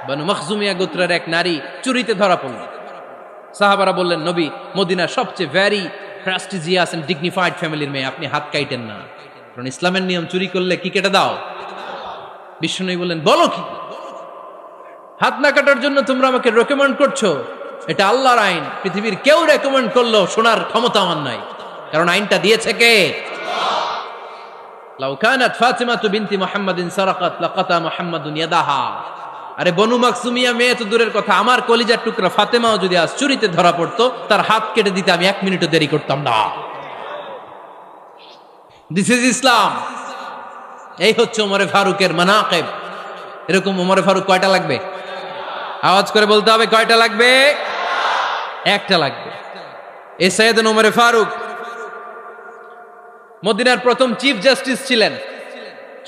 বানু মখজুমিয়া গোত্রের এক নারী চুরিতে ধরা পড়ল। সাহাবারা বললেন, নবী, মদিনার সবচেয়ে ভ্যারি প্রেস্টিজিয়াস এন্ড ডিগনিফাইড ফ্যামিলির মেয়ে, আপনি হাত কাইটেন না, কারণ ইসলামের নিয়ম চুরি করলে কি কেটে দাও। বিশ্বনবী বললেন, বলো কি, হাত না কাটার জন্য তোমরা আমাকে রেকমেন্ড করছো? এটা আল্লাহর আইন, পৃথিবীর কেউ রেকমেন্ড করলো শোনার ক্ষমতা আমার নাই, কারণ আইনটা দিয়েছে কে? লাউ কানাত ফাতিমাতু বিনতি মুহাম্মাদিন সারাকাত লাকাতা মুহাম্মাদুন ইয়াদাহা। আরে বনু মাকসুমিয়া মেয়ে তো দূরের কথা, আমার কলিজার টুকরা ফাতেমাও যদি আজ চুরিতে ধরা পড়তো, তার হাত কেটে দিতে আমি 1 মিনিটও দেরি করতাম না। দিস ইজ ইসলাম। এই হচ্ছে ওমরে ফারুকের মানাকিব। এরকম ওমরে ফারুক কয়টা লাগবে? আওয়াজ করে বলতে হবে, কয়টা লাগবে? একটা লাগবে। এই সাইয়েদনা ওমরে ফারুক মদিনার প্রথম চিফ জাস্টিস ছিলেন।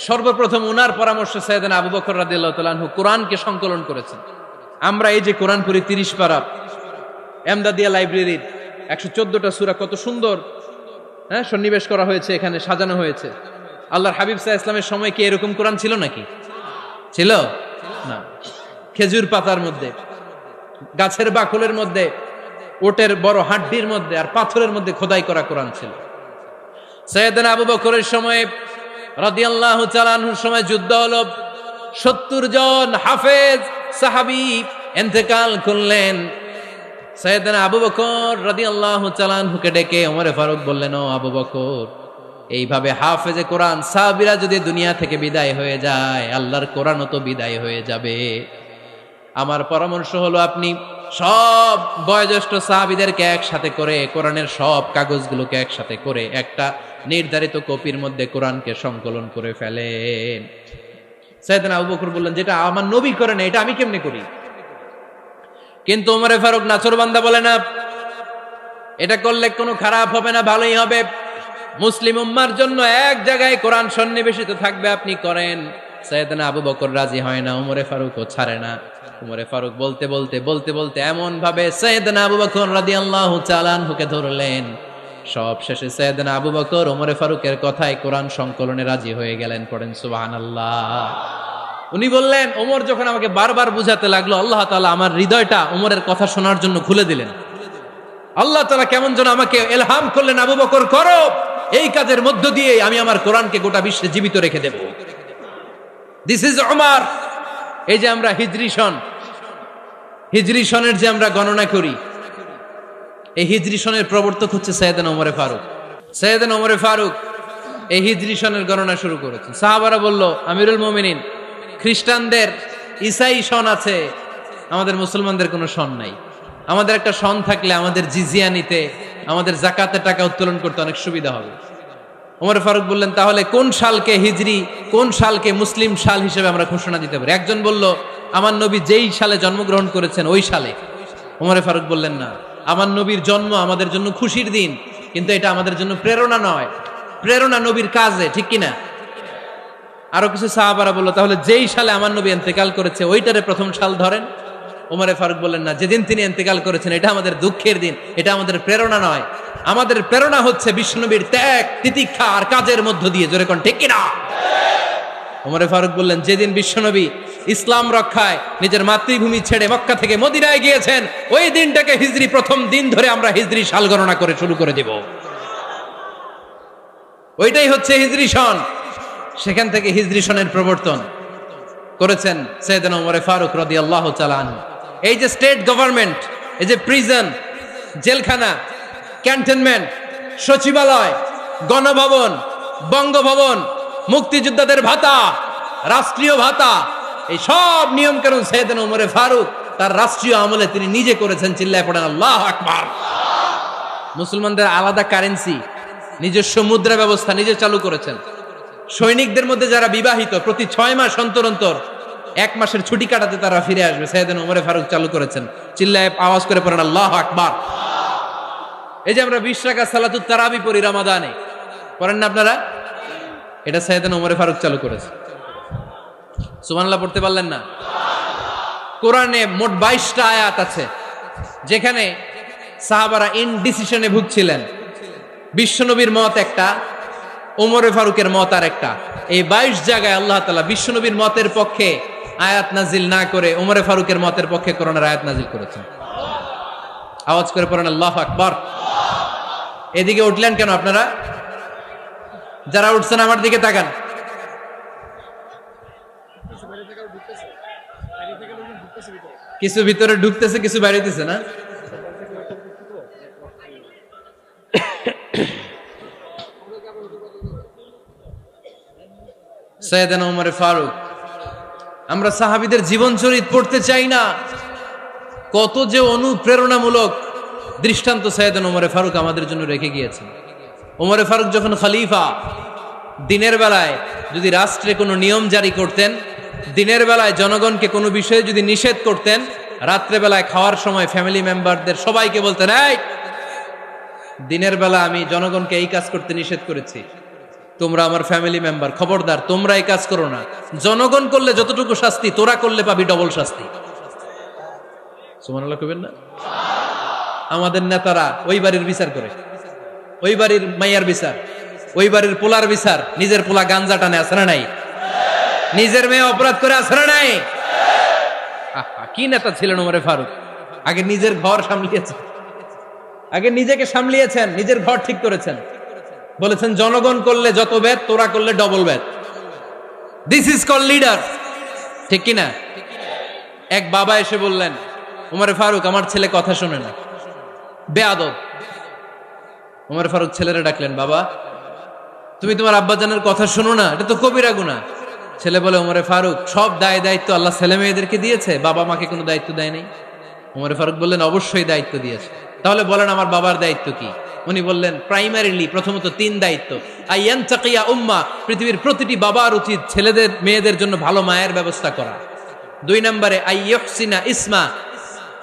সর্বপ্রথম উনার পরামর্শে সাইয়েদনা আবু বকর রাদিয়াল্লাহু তাআলা আনহু কোরআনকে সংকলন করেছেন। আমরা এই যে কোরআন পড়ি 30 পারা, এমদাদিয়া লাইব্রেরির 114টা সূরা, কত সুন্দর সন্নিবেশ করা হয়েছে, এখানে সাজানো হয়েছে। আল্লাহর হাবিব সাল্লাল্লাহু আলাইহি ওয়াসাল্লামের সময় কি এরকম কোরআন ছিল নাকি? ছিল না। খেজুর পাতার মধ্যে, গাছের বাকলের মধ্যে, ওটের বড় হাড্ডির মধ্যে আর পাথরের মধ্যে খোদাই করা কোরআন ছিল। সাইয়েদনা আবু বকরের সময় রাদিয়াল্লাহু তাআলা আনহুর সময় যুদ্ধ হলো, 70 জন হাফেজ সাহাবী ইন্তেকাল করলেন। সাইয়েদনা আবু বকর রাদিয়াল্লাহু তাআলা আনহুকে ডেকে ওমরে ফারুক বললেন, ও আবু বকর, এইভাবে হাফেজে কোরআন সাহাবীরা যদি দুনিয়া থেকে বিদায় হয়ে যায়, আল্লাহর কোরআনও তো বিদায় হয়ে যাবে। আমার পরামর্শ হলো, আপনি সব বয়োজ্যেষ্ঠ সাহাবীদেরকে একসাথে করে কোরআনের সব কাগজগুলোকে একসাথে করে একটা নির্ধারিত কপির মধ্যে কোরআনকে সংকলন করে ফেলেন। সাইয়েদনা আবু বকর বললেন, যেটা আমার নবী করে না, এটা আমি কেমনে করি? কিন্তু ওমরে ফারুক নাছোড়বান্দা বলে না, এটা করলে কোনো খারাপ হবে না, ভালোই হবে। মুসলিম উম্মার জন্য এক জায়গায় কোরআন সন্নিবেশিত থাকবে, আপনি করেন। সাইয়েদনা আবু বকর রাজি হয় না, ওমরে ফারুকও ছাড়ে না। ওমরে ফারুক বলতে বলতে বলতে বলতে এমন ভাবে সাইয়েদনা আবু বকর রাদিয়াল্লাহু তাআলা আনহুকে ধরলেন, সব শেষে সাইয়েদনা আবু বকর ওমরে ফারুকের কথায় কোরআন সংকলনে রাজি হয়ে গেলেন। পড়েন সুবহানাল্লাহ। উনি বললেন, ওমর যখন আমাকে বারবার বুঝাতে লাগলো, আল্লাহ তাআলা আমার হৃদয়টা ওমরের কথা শোনার জন্য খুলে দিলেন। আল্লাহ তাআলা কেমন যেন আমাকে ইলহাম করলেন, আবু বকর করো, এই কাজের মধ্য দিয়ে আমি আমার কোরআনকে গোটা বিশ্বে জীবিত রেখে দেব। This is Omar. এই যে আমরা হিজরি সনের যে আমরা গণনা করি, এই হিজরি সনের প্রবর্তক হচ্ছে সাইয়েদনা ওমরে ফারুক। সাইয়েদনা ওমরে ফারুক এই হিজরি সনের গণনা শুরু করেছেন। সাহাবারা বলল, আমিরুল মুমিনিন, খ্রিস্টানদের ঈসাই সন আছে, আমাদের মুসলমানদের কোনো সন নাই। আমাদের একটা সন থাকলে আমাদের জিজিয়া নিতে, আমাদের যাকাতের টাকা উত্তোলন করতে অনেক সুবিধা হবে। ওমর ফারুক বললেন, তাহলে কোন সালকে হিজরি, কোন সালকে মুসলিম সাল হিসেবে আমরা ঘোষণা দিতে পারি? একজন বলল, আমার নবী যেই সালে জন্মগ্রহণ করেছেন ওই সালে। ওমর ফারুক বললেন, না, আমার নবীর জন্ম আমাদের জন্য খুশির দিন, কিন্তু এটা আমাদের জন্য প্রেরণা নয়, প্রেরণা নবীর কাজে, ঠিক কিনা? আরো কিছু সাহাবারা বলল, তাহলে যেই সালে আমার নবী ইন্তেকাল করেছে ওইটারে প্রথম সাল ধরেন। ওমর ফারুক বললেন, না, যেদিন তিনি ইন্তেকাল করেছেন এটা আমাদের দুঃখের দিন, এটা আমাদের প্রেরণা নয়। আমাদের প্রেরণা হচ্ছে বিশ্বনবীর ত্যাগ, তিতিক্ষা আর কাজের মধ্য দিয়ে। জোরে কোন ঠিক কিনা? ওমর ফারুক বললেন, যেদিন বিশ্বনবী ইসলাম রক্ষায় নিজের মাতৃভূমি ছেড়ে মক্কা থেকে মদিনায় গিয়েছেন, ওই দিনটাকে হিজরি প্রথম দিন ধরে আমরা হিজরি সাল গণনা করে শুরু করে দিব। ওইটাই হচ্ছে হিজরি সন। সেখান থেকে হিজরি সনের প্রবর্তন করেছেন সাইয়েদনা ওমর ফারুক রাদিয়াল্লাহু তাআলা আনহু। এই যে স্টেট গভর্নমেন্ট, এই যে প্রিজন, জেলখানা, ক্যান্টনমেন্ট, সচিবালয়, গণভবন, বঙ্গভবন, মুক্তিযোদ্ধাদের ভাতা, রাষ্ট্রীয় ভাতা, এই সব নিয়ম কানুন সাইয়েদনা ওমর ফারুক তার রাষ্ট্রীয় আমলে তিনি নিজে করেছেন। চিল্লায় পড়েন আল্লাহু আকবার। মুসলমানদের আলাদা কারেন্সি, নিজস্ব মুদ্রা ব্যবস্থা নিজে চালু করেছেন। সৈনিকদের মধ্যে যারা বিবাহিত, প্রতি 6 মাস অন্তর অন্তর 1 মাসের ছুটি কাটাতে তারা ফিরে আসবে, সাইয়েদনা ওমর ফারুক চালু করেছেন। চিল্লায় আওয়াজ করে পড়েন আল্লাহু আকবার। এই যে আমরা 20 রাকাত সালাতুত তারাবি পড়ি রমাদানে, পড়েন না আপনারা? এটা সাইয়েদনা ওমর ফারুক চালু করেছে। সুবহানাল্লাহ পড়তে পারলেন না? কোরআনে মোট 22টা আয়াত আছে যেখানে সাহাবারা ইনডিসিশনে ভুগছিলেন। বিশ্বনবীর মত একটা, ওমর ফারুকের মত আর একটা। এই 22 জায়গায় আল্লাহ তাআলা বিশ্বনবীর মতের পক্ষে আয়াত নাজিল না করে ওমরে ফারুকের মতের পক্ষে কোরআনের আয়াত নাজিল করেছেন। আওয়াজ করে পড়েন আল্লাহু আকবার। এদিকে উঠলেন কেন আপনারা? যারা উঠছেন আমার দিকে তাকান। কিছু ভিতরে ঢুকতেছে, কিছু বাইরেতেছে না? সাইয়েদনা ওমর ফারুক, আমরা সাহাবীদের জীবন চরিত পড়তে চাই না? কত যে অনুপ্রেরণামূলক দৃষ্টান্ত সাইয়েদনা ওমর ফারুক আমাদের জন্য রেখে গিয়েছেন। ওমর ফারুক যখন খলিফা, দিনের বেলায় যদি রাষ্ট্রে কোনো নিয়ম জারি করতেন, দিনের বেলায় জনগণকে কোনো বিষয়ে যদি নিষেধ করতেন, রাত্রে বেলায় খাওয়ার সময় ফ্যামিলি মেম্বারদের সবাইকে বলতেন, এই দিনের বেলা আমি জনগণকে এই কাজ করতে নিষেধ করেছি, তোমরা আমার ফ্যামিলি মেম্বার, খবরদার তোমরা এই কাজ করো না। জনগণ করলে যতটুকু শাস্তি, তোরা করলে পাবি ডবল শাস্তি। সুবহানাল্লাহ কইবেন না? আমাদের নেতারা ওই বাড়ির বিচার করে, ওই বাড়ির মাইয়ার বিচার, ওই বাড়ির পোলার বিচার, নিজের পোলা গাঞ্জা টানে, আছে না নাই? নিজের মেয়ে অপরাধ করে, আছে না নাই? কি নেতা ছিলেন ওমর ফারুক! আগে নিজের ঘর সামলিয়েছেন, আগে নিজেকে সামলিয়েছেন, নিজের ঘর ঠিক করেছেন। বলেছেন জনগণ করলে যত বেদ, তোরা করলে double Veda. This is call leader, ঠিক কিনা? এক বাবা এসে বললেন, ওমর ফারুক আমার ছেলে কথা শোনে না, বেয়াদব। ওমর ফারুক ছেলেরা ডাকলেন, বাবা তুমি তোমার আব্বাজানের কথা শোনো না, এটা তো কবিরা গুনাহ। ছেলে বলে, ওমর ফারুক সব দায় দায়িত্ব আল্লাহ ছেলে মেয়েদেরকে দিয়েছে, বাবা মাকে কোনো দায়িত্ব দেয় নাই। ওমর ফারুক বললেন, অবশ্যই দায়িত্ব দিয়েছে। তাহলে বলেন আমার বাবার দায়িত্ব কি? উনি বললেন, প্রাইমারিলি প্রথমত 3 দায়িত্ব। আইয়ান তাকিয়া উম্মা, পৃথিবীর প্রতিটি বাবার উচিত ছেলেদের মেয়েদের জন্য ভালো মায়ের ব্যবস্থা করা। 2 নম্বরে আইয়ুহসিনা ইসমা,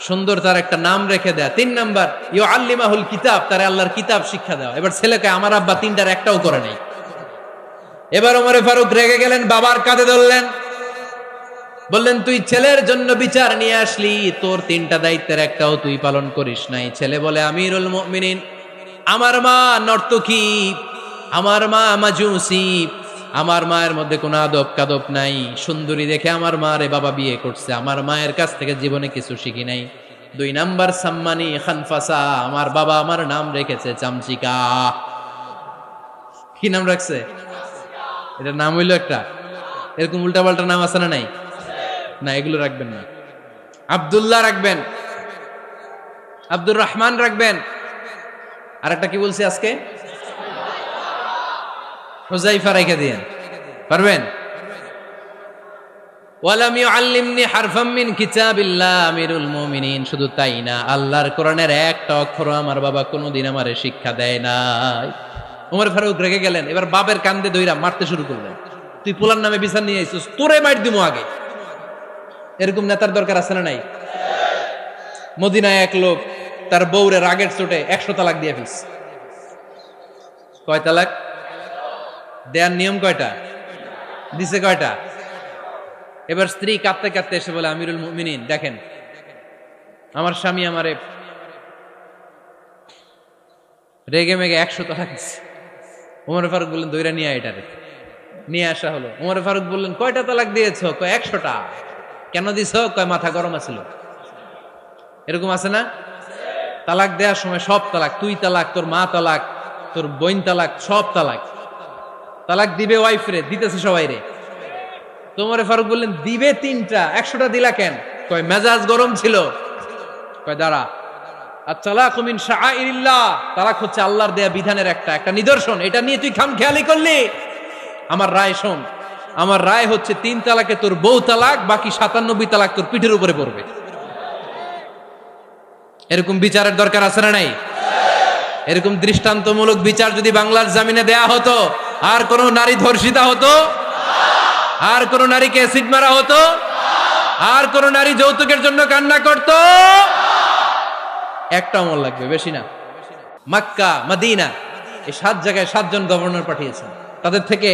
সুন্দর তার একটা নাম রেখে দেয়া। 3 নাম্বার ইউআল্লিমাহুল কিতাব, তার আল্লাহর কিতাব শিক্ষা দেওয়া। এবার ছেলেকে আমার আব্বা 3টার একটাও করে নাই। এবার ওমর ফারুক রেগে গেলেন, বাবার কাঁধে ধরলেন, বললেন তুই ছেলের জন্য বিচার নিয়ে আসলি, তোর 3টা দায়িত্বের একটাও তুই পালন করিস নাই। ছেলে বলে, আমিরুল মুমিনিন আমার মা নর্তকী, আমার মা মাজুসি, আমার মায়ের মধ্যে কোনো আদব কাদব নাই, সুন্দরী দেখে আমার মারে বাবা বিয়ে করছে, আমার মায়ের কাছ থেকে জীবনে কিছু শিখি নাই। 2 নাম্বার সাম্মানি খানফাসা, আমার বাবা আমার নাম রেখেছে চামচিকা। কি নাম রাখছে? এটা নাম হইলো একটা, এরকম উল্টাপাল্টা নাম আছে না নাই? না, এগুলো রাখবেন না। আব্দুল্লাহ রাখবেন, আব্দুর রহমান রাখবেন, আর একটা কি বলছি আজকে? হুযাইফা রেখে দিয়েন, পারবেন? ওয়ালাম ইউআল্লিমনি হারফাম মিন কিতাবিল্লাহ আমিরুল মুমিনিন, শুধু তাই না, আল্লাহর কোরআনের একটা অক্ষর আমার বাবা কোনোদিন আমারে শিক্ষা দেয় নাই। ওমর ফারুক রেগে গেলেন, এবার বাপের কান্দে দইরা মারতে শুরু করলেন। তুই পোলার নামে বিচার নিয়ে আইছিস, তোরে মার দিমু আগে। এরকম নেতার দরকার আছে না নাই? মদিনায় এক লোক তার বউরে রাগের চোটে 100 তালাক দিয়ে ফেলছে। কয় তালাক দেয়ার নিয়ম? কয়টা দিছে? কয়টা? এবার স্ত্রী কাঁদতে কাঁদতে এসে বলে, আমিরুল মুমিনিন দেখেন, আমার স্বামী আমারে রেগে মেগে 100 তালাক দিচ্ছে। ওমর ফারুক বললেন, দইরা নিয়ে এটারে। নিয়ে আসা হলো। ওমর ফারুক বললেন, কয়টা তালাক দিয়েছ? কয় 100টা। কেন দিছ? কয় মাথা গরম আছিল। এরকম আছে না? তালাক দেওয়ার সময় সব তালাক, তুই তালাক, তোর মা তালাক, তোর বোন তালাক, সব তালাক। তালাক দিবে ওয়াইফ রে, দিতেছে সবাই রে। তো ওমর ফারুক বললেন, দিবে 3টা, 100টা দিলা কেন? কয় মেজাজ গরম ছিল। কয় দাঁড়া, আত-তালাকু মিন শাআইরিল্লাহ, তালাক হচ্ছে আল্লাহর দেয়া বিধানের একটা নিদর্শন, এটা নিয়ে তুই খামখেয়ালি করলি। আমার রায় শোন, আমার রায় হচ্ছে 3 তালাকে তোর বউ তালাক, বাকি 97 তালাক তোর পিঠের উপরে পড়বে। এরকম বিচারের দরকার আছে না নাই? এরকম দৃষ্টান্তমূলক বিচার যদি বাংলার জমিনে দেয়া হতো, আর কোন নারী ধর্ষিতা হতো? আর কোন নারীকে অ্যাসিড মারা হতো? আর কোন নারী যৌতুকের জন্য কান্না করত? একটা আমল লাগবে, বেশি না। মক্কা, মদিনা, এই 7 জায়গায় 7 জন গভর্নর পাঠিয়েছেন, তাদের থেকে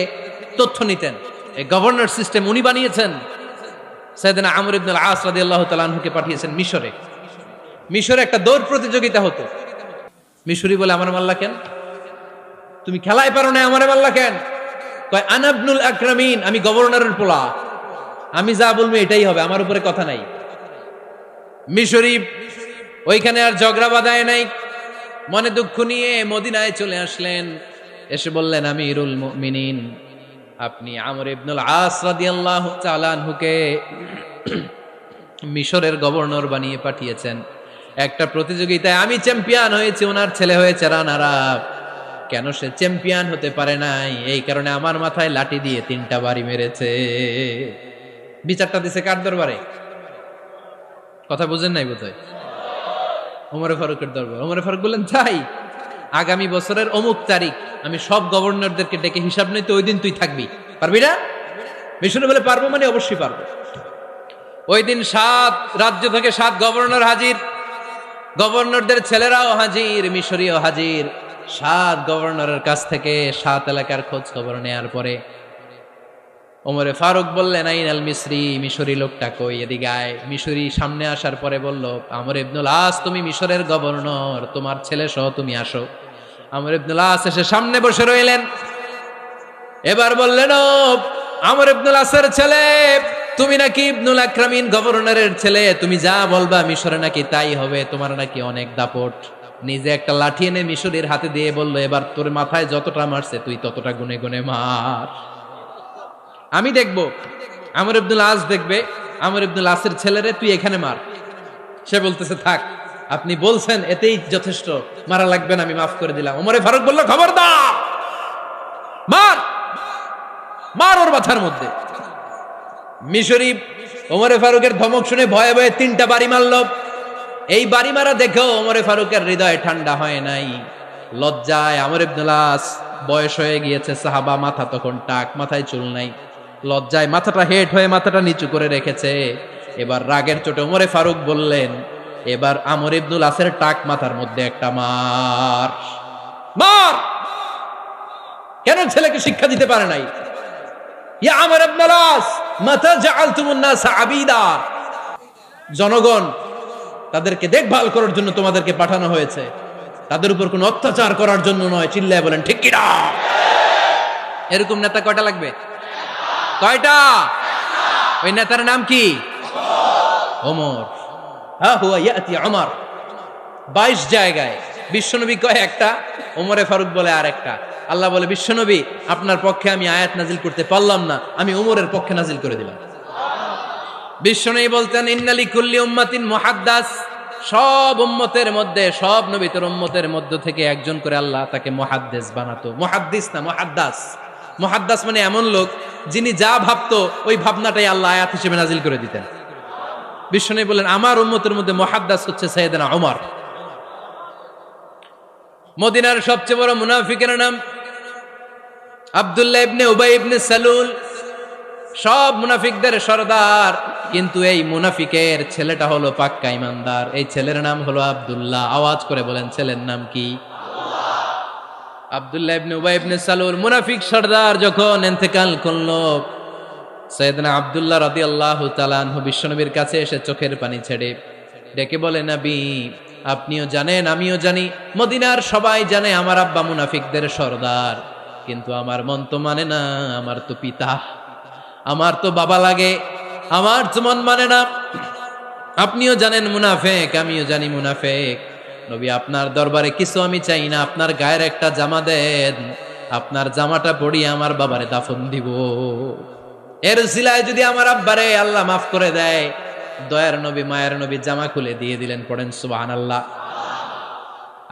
তথ্য নিতেন। এই গভর্নর সিস্টেম উনি বানিয়েছেন। সাইয়েদনা আমর ইবনে আল-আস রাদিয়াল্লাহু তাআলা আনহুকে পাঠিয়েছেন মিশরে। মিশরে একটা দৌড় প্রতিযোগিতা হতো। মিশরি বলে, আমার মাল্লা কেন? তুমি খেলায় পারো না, আমারে মাল্লা কেন? কয় আনা ইবনুল আকরামিন, আমি গভর্নরের পোলা। আমি যা বলবো এটাই হবে, আমার উপরে কথা নাই। মিশরি ওইখানে আর ঝগড়া বাঁধায় নাই, মনে দুঃখ নিয়ে মদিনায় চলে আসলেন। এসে বললেন, আমিরুল মুমিনিন, আপনি আমর ইবনুল আস রাদিয়াল্লাহু তাআলা আনহুকে মিশরের গভর্নর বানিয়ে পাঠিয়েছেন। একটা প্রতিযোগিতায় আমি চ্যাম্পিয়ন হয়েছি, ওনার ছেলে হয়েছে রানার আপ। কেন সে চ্যাম্পিয়ন হতে পারে নাই? এই কারণে আমার মাথায় লাঠি দিয়ে 3টা বাড়ি মেরেছে। বিচারটা দিছে কার দরবারে? কথা বুঝেন নাই বোধহয়? ওমরে ফারুকের দরবার। ওমরে ফারুক বললেন, তাই আগামী বছরের অমুক তারিখ আমি সব গভর্নরদেরকে ডেকে হিসাব নিতে, ওই দিন তুই থাকবি, পারবি না? মিশনে বলে পারবো, মানে অবশ্যই পারবো। ওই দিন 7 রাজ্য থেকে 7 গভর্নর হাজির, গভর্নরদের ছেলেরাও হাজির, মিশরীয় হাজির। 7 গভর্নরের কাছ থেকে 7 এলাকার খোঁজ খবর নেয়ার পরে ওমরে ফারুক বললেন, আইন আল মিসরি, মিশরি লোকটা কই, এদিকে আয়। মিশরি সামনে আসার পরে বলল, আমর ইবনুল আস, তুমি মিশরের গভর্নর, তোমার ছেলে সহ তুমি আসো। আমর ইবনুল আস এসে সামনে বসে রইলেন। এবার বললেন, ও আমর ইবনুল আসের ছেলে, তুমি নাকি ইবনুল আকরামিন গভর্নরের ছেলে, তুমি যা বলবা মিশরে নাকি তাই হবে, তোমার নাকি অনেক দাপট। নিজে একটা লাঠি এনে মিশরীর হাতে দিয়ে বলল, এবার তোর মাথায় যতটা মারছে তুই ততটা গুনে গুনে মার, আমি দেখব। আমর ইবনুল আস দেখবে, আমর ইবনুল আসের ছেলেরে তুই এখানে মার। সে বলতেছে, থাক, আপনি বলছেন এতেই যথেষ্ট, মারা লাগবে না, আমি মাফ করে দিলাম। ওমরে ফারুক বলল, খবরদার, মার, মার ওর মাথার মধ্যে। মিশরি ওমরে ফারুকের ধমক শুনে ভয়ে ভয়ে 3টা বাড়ি মারল। এই বাড়ি মারা দেখেও ওমরে ফারুকের হৃদয় ঠান্ডা হয় নাই। লজ্জায় আমর ইবনুল আস, বয়স হয়ে গিয়েছে সাহাবা, মাথা তখন টাক, মাথায় চুল নাই, লজ্জায় মাথাটা হেট হয়ে মাথাটা নিচু করে রেখেছে। এবার রাগের চোটে ওমরে ফারুক বললেন, এবার আমর ইবনুল আসের টাক মাথার মধ্যে একটা মার, মার। কেন ছেলেকে শিক্ষা দিতে পারে নাই? ইয়া আমর ইবনুল আস, মাতা জাআলতুমুন নাস আবিদা, জনগণ তাদেরকে দেখভাল করার জন্য তোমাদেরকে পাঠানো হয়েছে, তাদের উপর কোনো অত্যাচার করার জন্য নয়। চিল্লায় বলেন ঠিক কি না? এরকম নেতা কয়টা লাগবে? কয়টা? ওই নেতার নাম কি? ওমর। হা হুয়া ইয়াতি ওমর। 22 জায়গায় বিশ্বনবী কয় একটা, ওমরে ফারুক বলে আর একটা। আল্লাহ বলে, বিশ্বনবী আপনার পক্ষে আমি আয়াত নাজিল করতে পারলাম না, আমি ওমরের পক্ষে নাজিল করে দিলাম। বিশ্বনবী বলতেন, ইন্নালি কুল্লি উম্মাতিন মুহাদ্দাস, সব উম্মতের মধ্যে, সব নবীর উম্মতের মধ্য থেকে একজন করে আল্লাহ তাকে মুহাদ্দিস বানাতো। মুহাদ্দিস না, মুহাদ্দাস। মুহাদ্দাস মানে এমন লোক যিনি যা ভাবতো ওই ভাবনাটাই আল্লাহ আয়াত হিসেবে নাজিল করে দিতেন। বিশ্বনবী বলেন, আমার উম্মতের মধ্যে মুহাদ্দাস হচ্ছে সাইয়েদনা ওমর। মদিনার সবচেয়ে বড় মুনাফিকের নাম আব্দুল্লাহ ইবনে উবাই ইবনে সালুল, সব মুনাফিকদের সরদার। কিন্তু এই মুনাফিকের ছেলেটা হলো পাক্কা ইমানদার। এই ছেলের নাম হলো আব্দুল্লাহ। আওয়াজ করে বলেন, ছেলের নাম কি? আব্দুল্লাহ ইবনে উবাই ইবনে সালুল, মুনাফিক সরদার যখন ইন্তেকাল করলো, সাইয়েদনা আব্দুল্লাহ রাদিয়াল্লাহু তাআলা আনহু বিশ্বনবীর কাছে এসে চোখের পানি ছেড়ে ডেকে বলে, নবী আপনিও জানেন, আমিও জানি, মদিনার সবাই জানে আমার আব্বা মুনাফিকদের সরদার, কিন্তু আমার মন তো মানে না, আমার তো পিতা, আমার তো বাবা লাগে, আমার তো মন মানে না। আপনিও জানেন মুনাফিক, আমিও জানি মুনাফিক। নবী আপনার দরবারে কিছু আমি চাই না, আপনার গায়ের একটা জামা দেন, আপনার জামাটা পরিয়ে আমার বাবারে দাফন দিব। এর সিলায় যদি আমার আব্বারে আল্লাহ মাফ করে দেয়, দয়ার নবী মায়ের নবী জামা খুলে দিয়ে দিলেন। পড়েন সুবহানাল্লাহ।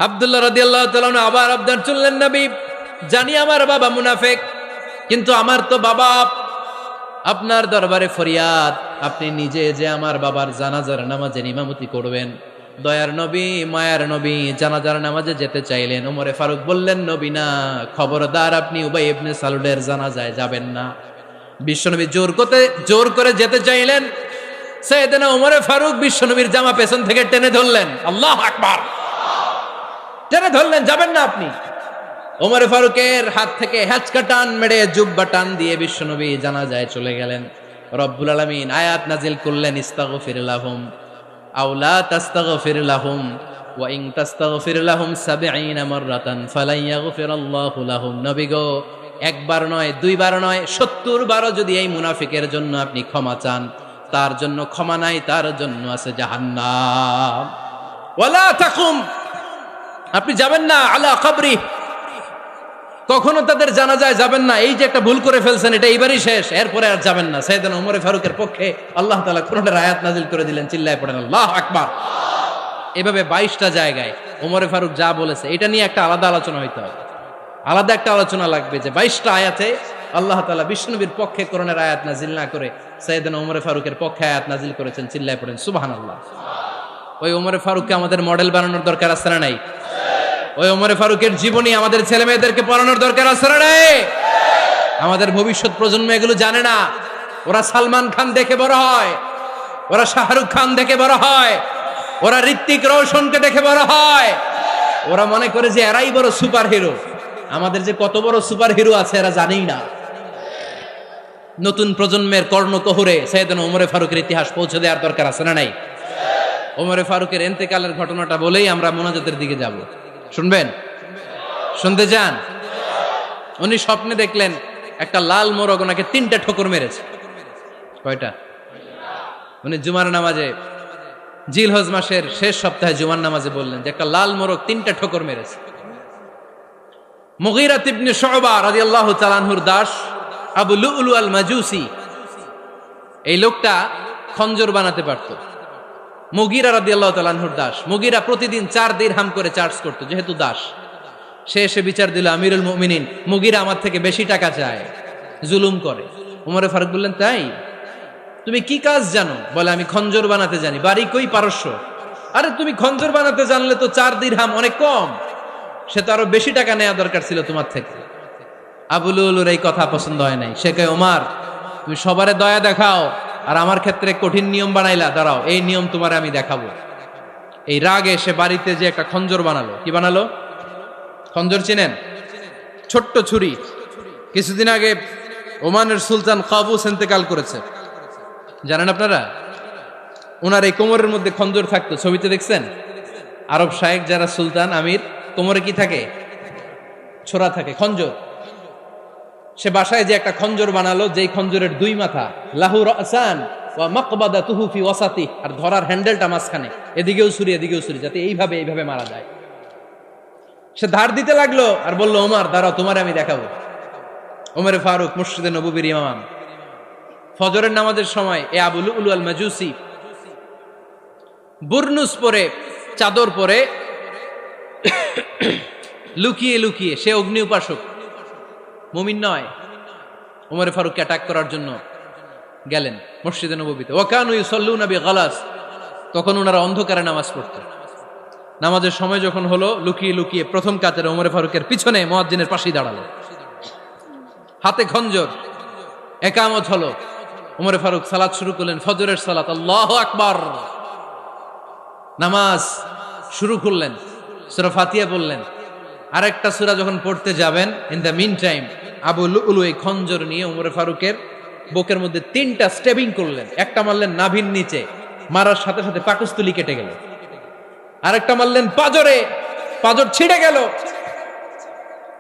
আব্দুল্লাহ রাদিয়াল্লাহু তাআলা আবার আবদার চললেন, নবী জানি আমার বাবা মুনাফিক, কিন্তু আমার তো বাবা, আপনার দরবারে ফরিয়াদ, আপনি নিজে যে আমার বাবার জানাজার নামাজে ইমামতি করবেন। দয়ার নবী মায়ার নবী জানাজার নামাজে যেতে চাইলেন। ওমরে ফারুক বললেন, নবী না, খবরদার, আপনি উবাই ইবনে সালুলের জানাজায় যাবেন না। বিশ্বনবী জোর করে যেতে চাইলেন। সাইয়েদনা ওমরে ফারুক বিশ্বনবীর জামা পেছন থেকে টেনে ধরলেন। আল্লাহু আকবার। টেনে ধরলেন, যাবেন না আপনি। ওমর ফারুকের হাত থেকে হ্যাচকা টান মেরে জুব্বা টান দিয়ে বিশ্বনবী জানাজায় চলে গেলেন। রব্বুল আলামিন আয়াত নাজিল করলেন, ইস্তাগফির লাহুম আও লা তাস্তাগফির লাহুম ওয়া ইন তাস্তাগফির লাহুম ৭০ মাররাতান ফালান ইয়াগফিরাল্লাহু লাহুম। নবী গো, একবার নয়, দুইবার নয়, 70 বারও যদি এই মুনাফিকের জন্য আপনি ক্ষমা চান, তার জন্য ক্ষমা নাই, তার জন্য আছে জাহান্নাম। ওয়ালা তাকুম, আপনি যাবেন না আলা কবরি, কখনো তাদের জানাজায় যাবেন না। এই যে একটা ভুল করে ফেলছেন, এটা এইবারই শেষ, এরপরে আর যাবেন না। সাইয়েদনা ওমর ফারুকের পক্ষে আল্লাহ তাআলা কোরআনের আয়াত নাজিল করে দিলেন, চিল্লায় পড়েন আল্লাহু আকবার। এভাবে 22টা জায়গায় ওমর ফারুক যা বলেছে, এটা নিয়ে একটা আলাদা আলোচনা হইতে হবে, আলাদা একটা আলোচনা লাগবে যে 22টা আয়াতে আল্লাহ তাআলা বিষ্ণুবীর পক্ষে কোরআনের আয়াত নাজিল না করে সাইয়েদনা ওমর ফারুকের পক্ষে আয়াত নাজিল করেছেন, চিল্লায় পড়েন সুবহানাল্লাহ। ওই ওমর ফারুককে আমাদের মডেল বানানোর দরকার আছে না নাই? ওই ওমর ফারুকের জীবনী আমাদের ছেলে মেয়েদেরকে পড়ানোর দরকার আছে না নাই? আমাদের ভবিষ্যৎ প্রজন্ম এগুলো জানে না। ওরা সালমান খান দেখে বড় হয়, ওরা শাহরুখ খান দেখে বড় হয়, ওরা ঋত্বিক রোশনকে দেখে বড় হয়, ওরা মনে করে যে এরাই বড় সুপার হিরো। আমাদের যে কত বড় সুপার হিরো আছে এরা জানেই না। নতুন প্রজন্মের কর্ণকোহরে সাইয়েদনা ওমর ফারুকের ইতিহাস পৌঁছে দেওয়ার দরকার আছে না নাই? ওমর ফারুকের ইন্তেকালের ঘটনাটা বলেই আমরা মোনাজাতের দিকে যাব। শুনবেন? শুনতে যান? উনি স্বপ্নে দেখলেন একটা লাল মোরগ ওনাকে 3টা ঠোকর মেরেছে। কয়টা? উনি জুমার নামাজে, জিলহজ মাসের শেষ সপ্তাহে জুমার নামাজে বললেন যে একটা লাল মোরগ 3টা ঠোকর মেরেছে। মুগীরা ইবনে শুবা রাদিয়াল্লাহু তাআলা আনহুর দাস আবু লুলু আল মাজুসি, এই লোকটা খঞ্জর বানাতে পারত। মুগীরা রাদিয়াল্লাহু তাআলা আনহুর দাস। মুগীরা প্রতিদিন 4 দিরহাম করে চার্জ করত, যেহেতু দাস। সে এসে বিচার দিল, আমিরুল মুমিনিন, মুগীরা আমার থেকে বেশি টাকা চায়, জুলুম করে। ওমর ফারুক বললেন, তাই? তুমি কি কাজ জানো? বলে, আমি খঞ্জর বানাতে জানি। বাড়ি কই? পারস্য। আরে তুমি খঞ্জর বানাতে জানলে তো 4 দিরহাম অনেক কম, সে তো আরো বেশি টাকা নেওয়া দরকার ছিল তোমার থেকে। আবু লুলুর এই কথা পছন্দ হয় নাই। সে কয়, ওমর তুমি সবারে দয়া দেখাও আর আমার ক্ষেত্রে কঠিন নিয়ম বানাইলা, দাঁড়াও এই নিয়ম তোমারে আমি দেখাবো। এই রাগে সে বাড়িতে যে একটা খঞ্জর বানালো। কি বানালো? খঞ্জর চিনেন? ছোট্ট ছুরি। কিছুদিন আগে ওমানের সুলতান কাবুস ইন্তেকাল করেছে, জানেন আপনারা? ওনার এই কোমরের মধ্যে খঞ্জর থাকতো, ছবিতে দেখছেন? আরব শায়েখ যারা সুলতান আমির, কোমরে কি থাকে? ছোরা থাকে, খঞ্জর। সে বাসায় যে একটা খঞ্জর বানালো, যেই খঞ্জরের 2 মাথা, লাহু রাসান ওয়া মাকবাদাতুহু ফি ওয়াসাতি, আর ধরার হ্যান্ডেলটা মাঝখানে, এদিকেও ছুরি এদিকেও ছুরি, যাতে এইভাবে মারা যায়। সে ধার দিতে লাগলো আর বলল, ওমর দাঁড়াও, তোমারে আমি দেখাবো। ওমর ফারুক মসজিদে নববীর ইমাম, ফজরের নামাজের সময় এ আবু লুলু আল মাজুসি বুরনুস পরে, চাদর পরে, লুকিয়ে লুকিয়ে, সে অগ্নি উপাসক, মুমিন নয়। ওমর ফারুককে অ্যাটাক করার জন্য গেলেন মসজিদে নববীতে। ওয়াকানু ইউসাল্লুনা বিগালাস, তখন ওনারা অন্ধকারে নামাজ পড়তেন। নামাজের সময় যখন হলো, লুকিয়ে লুকিয়ে প্রথম কাতারে ওমর ফারুকের পিছনে মুয়াজ্জিনের পাশেই দাঁড়ালো, হাতে খঞ্জর। একামত হলো, ওমর ফারুক সালাত শুরু করলেন, ফজরের সালাত, আল্লাহু আকবার। নামাজ শুরু করলেন, সূরা ফাতিহা বললেন। আরেকটা সূরা যখন পড়তে যাবেন, in the mean time Abu Lulu এই খঞ্জর নিয়ে ওমর ফারুকের বুকের মধ্যে 3টা স্টেবিং করলেন। একটা মারলেন নাভির নিচে, মারার সাথে সাথে পাকস্থলী কেটে গেল। আরেকটা মারলেন পাজরে, পাজর ছিঁড়ে গেল।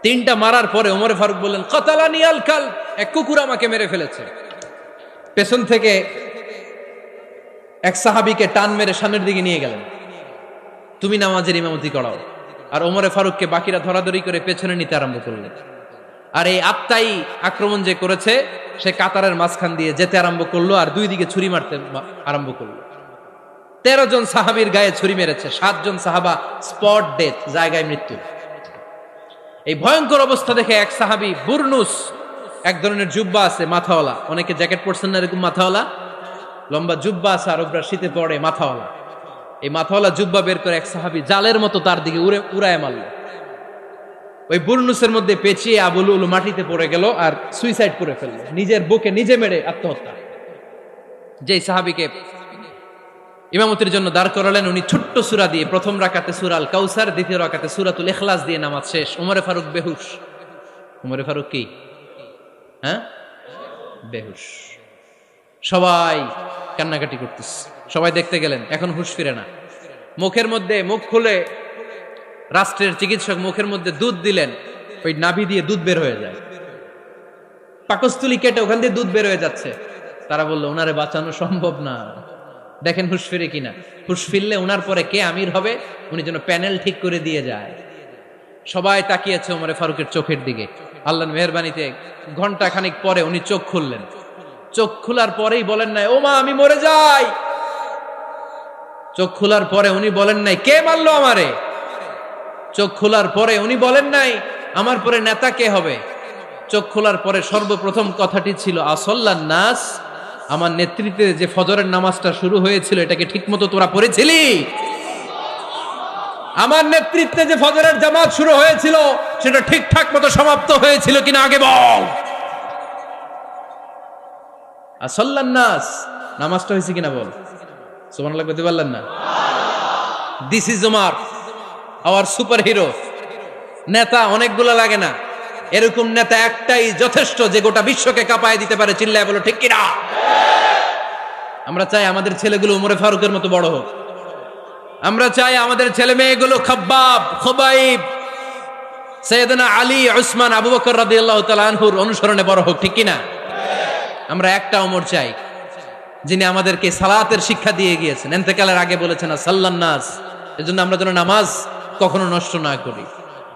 3টা মারার পরে ওমর ফারুক বললেন, কাতালানি আল কাল, এক কুকুর আমাকে মেরে ফেলেছে। পেছন থেকে এক সাহাবীকে টান মেরে সামনের দিকে নিয়ে গেলেন, তুমি নামাজের ইমামতি করাও। আর ওমর ফারুককে বাকিরা ধরাধরি করে পেছনে নিতে আরম্ভ করলেন। আর এই আত্মাই আক্রমণ যে করেছে, সে কাতারের মাঝখান দিয়ে যেতে আরম্ভ করলো আর 2 দিকে ছুরি মারতে আরম্ভ করলো। 13 জন সাহাবীর গায়ে ছুরি মেরেছে, 7 জন সাহাবা স্পট ডেথ, জায়গায় মৃত্যু। এই ভয়ঙ্কর অবস্থা দেখে এক সাহাবী বুরনুস, এক ধরনের জুব্বা আছে মাথাওয়ালা, অনেকে জ্যাকেট পরছেন না এরকম মাথাওয়ালা, লম্বা জুব্বা আছে আরবরা শীতে পরে মাথাওয়ালা, এই মাথাওয়ালা জুব্বা বের করে এক সাহাবী জালের মতো তার দিকে উড়ায় মারল। ওই বুরনুসের মধ্যে পেঁচিয়ে আবু লুলু মাটিতে পড়ে গেল আর সুইসাইড করে ফেললো, নিজের বুকে নিজে মেরে আত্মহত্যা। যেই সাহাবীকে ইমামতির জন্য দাঁড় করালেন, উনি ছোট্ট সূরা দিয়ে, প্রথম রাকাতে সূরা আল কাউসার, দ্বিতীয় রাকাতে সূরাতুল ইখলাস দিয়ে নামাজ শেষ। ওমর ফারুক বেহুশ। ওমর ফারুক কি? বেহুশ। সবাই কান্নাকাটি করতেছে, সবাই দেখতে গেলেন, এখন হুঁশ ফিরে না। মুখের মধ্যে, মুখ খুলে রাষ্ট্রের চিকিৎসক মুখের মধ্যে দুধ দিলেন, ওই নাভি দিয়ে দুধ বের হয়ে যায়। পাকস্থলী কেটে ওখান দিয়ে দুধ বের হয়ে যাচ্ছে। তারা বললো ওনারে বাঁচানো সম্ভব না, দেখেন হুঁশ ফিরে কিনা। হুঁশ ফিরলে ওনার পরে কে আমির হবে, উনি যেন প্যানেল ঠিক করে দিয়ে যায়। সবাই তাকিয়েছে ওমরে ফারুকের চোখের দিকে। আল্লাহর মেহেরবানিতে ঘন্টা খানিক পরে উনি চোখ খুললেন। চোখ খোলার পরেই বলেন নাই ও মা আমি মরে যাই। চোখ খোলার পরে উনি বলেন নাই কে মারলো আমারে। চোখ খোলার পরে উনি বলেন নাই আমার পরে নেতা কে হবে। চোখ খোলার পরে সর্বপ্রথম কথাটি ছিল আসল্লান নাস, আমার নেতৃত্বে যে ফজরের নামাজটা শুরু হয়েছিল এটাকে ঠিকমতো তোরা পড়েছিলি? আমার নেতৃত্বে যে ফজরের জামাত শুরু হয়েছিল সেটা ঠিকঠাক মতো সমাপ্ত হয়েছিল কিনা আগে বল। আসল্লান নাস, নামাজটা হয়েছে কিনা বল। সুবহানাল্লাহ বলতে পারলেন না? This is Omar, hour super hero. নেতা অনেকগুলো লাগে না, এরকম নেতা একটাই যথেষ্ট যে গোটা বিশ্বকে কাঁপায় দিতে পারে। চিল্লায় বলো ঠিক কিনা? আমরা চাই আমাদের ছেলেগুলো উমরে ফারুকের মতো বড় হোক। আমরা চাই আমাদের ছেলে মেয়েগুলো খাব্বাব, খুবাইব, সাইয়েদনা আলী, উসমান, আবু বকর রাদিয়াল্লাহু তাআলা আনহুর অনুসরণে বড় হোক। ঠিক কিনা? আমরা একটা ওমর চাই যিনি আমাদেরকে সালাতের শিক্ষা দিয়ে গিয়েছেন, ইন্তেকালের আগে বলেছেন সাল্লান নাস। এজন্য আমরা যেন নামাজ কখনো নষ্ট না করি।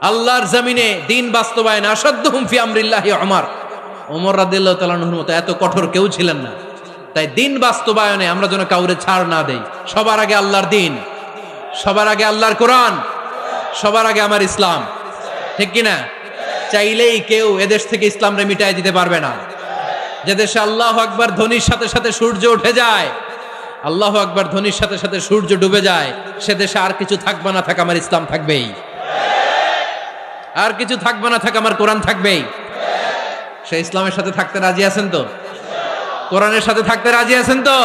আল্লাহর জমিনে দিন বাস্তবায়ন আসাদ্দুহুম ফি আমরিল্লাহি ওমর রাদিয়াল্লাহু তাআলা আনহুর মতো এত কঠোর কেউ ছিলেন না। তাই দিন বাস্তবায়নে আমরা যেন কাউরে ছাড় না দেই। সবার আগে আল্লাহর দিন, সবার আগে আল্লাহর কোরআন, সবার আগে আমার ইসলাম। ঠিক কিনা? চাইলেই কেউ এদেশ থেকে ইসলামরে মিটাই দিতে পারবে না। যে দেশে আল্লাহু আকবার ধ্বনির সাথে সাথে সূর্য উঠে যায়, আল্লাহু আকবার ধ্বনির সাথে সাথে সূর্য ডুবে যায়, সে দেশে আর কিছু থাকবে না থাক আমার ইসলাম থাকবেই, আর কিছু থাকবে না থাক আমার কোরআন থাকবেই। সে ইসলামের সাথে থাকতে রাজি আছেন তো? কোরআনের সাথে থাকতে রাজি আছেন তো?